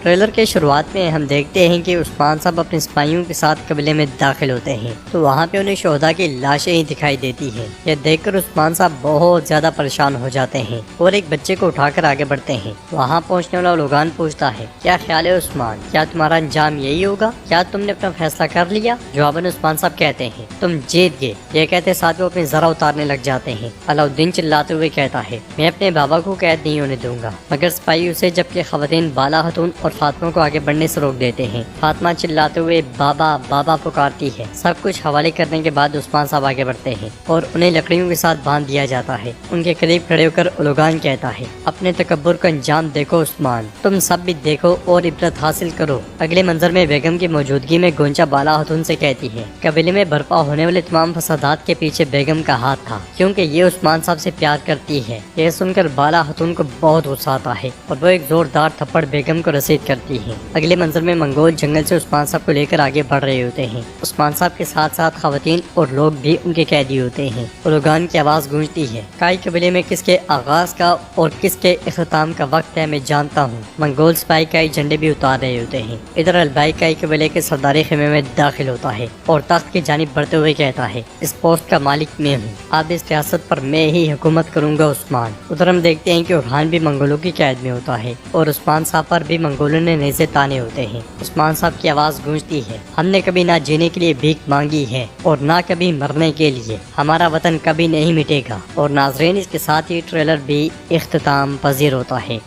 Trailer کے شروعات میں ہم دیکھتے ہیں کہ عثمان صاحب اپنے سپاہیوں کے ساتھ قبیلے میں داخل ہوتے ہیں تو وہاں پہ انہیں شہداء کی لاشیں ہی دکھائی دیتی ہیں۔ یہ دیکھ کر عثمان صاحب بہت زیادہ پریشان ہو جاتے ہیں اور ایک بچے کو اٹھا کر آگے بڑھتے ہیں۔ وہاں پہنچنے والا لوگان پوچھتا ہے، کیا خیال ہے عثمان، کیا تمہارا انجام یہی ہوگا؟ کیا تم نے اپنا فیصلہ کر لیا؟ جواباً عثمان صاحب کہتے ہیں، تم جیت گئے۔ یہ کہتے ساتھ وہ اپنے ذرا اتارنے لگ جاتے ہیں۔ علاؤالدین چلاتے ہوئے کہتا ہے، میں اپنے بابا کو قید نہیں ہونے دوں گا، مگر سپاہی اسے جبکہ خواتین بالا خاتون اور فاطمہ کو آگے بڑھنے سے روک دیتے ہیں۔ فاطمہ چلاتے ہوئے بابا بابا پکارتی ہے۔ سب کچھ حوالے کرنے کے بعد عثمان صاحب آگے بڑھتے ہیں اور انہیں لکڑیوں کے ساتھ باندھ دیا جاتا ہے۔ ان کے قریب کھڑے ہو کر اولوگان کہتا ہے، اپنے تکبر کا انجام دیکھو عثمان، تم سب بھی دیکھو اور عبرت حاصل کرو۔ اگلے منظر میں بیگم کی موجودگی میں گونچا بالا خاتون سے کہتی ہے، قبیلے میں برپا ہونے والے تمام فسادات کے پیچھے بیگم کا ہاتھ تھا، کیونکہ یہ عثمان صاحب سے پیار کرتی ہے۔ یہ سن کر بالا خاتون کو بہت غصہ آتا ہے اور وہ ایک زوردار تھپڑ بیگم کو رسید کرتی ہے۔ اگلے منظر میں منگول جنگل سے عثمان صاحب کو لے کر آگے بڑھ رہے ہوتے ہیں۔ عثمان صاحب کے ساتھ ساتھ خواتین اور لوگ بھی ان کے قیدی ہوتے ہیں۔ اولوگان کی آواز گونجتی ہے، کائی قبیلے میں کس کے آغاز کا اور کس کے اختتام کا وقت ہے میں جانتا ہوں۔ منگول سپاہی کائی جھنڈے بھی اتار رہے ہوتے ہیں۔ ادھر البائی کائی قبیلے کے سرداری خیمے میں داخل ہوتا ہے اور تخت کی جانب بڑھتے ہوئے کہتا ہے، اس پوسٹ کا مالک میں ہوں، اب اس ریاست پر میں ہی حکومت کروں گا عثمان۔ ادھر ہم دیکھتے ہیں کہ اورحان بھی منگولوں کی قید میں ہوتا ہے اور عثمان صاحب پر بھی منگولوں نے نیزے تانے ہوتے ہیں۔ عثمان صاحب کی آواز گونجتی ہے، ہم نے کبھی نہ جینے کے لیے بھیک مانگی ہے اور نہ کبھی مرنے کے لیے، ہمارا وطن کبھی نہیں مٹے گا۔ اور ناظرین، اس کے ساتھ ہی ٹریلر بھی اختتام پذیر ہوتا ہے۔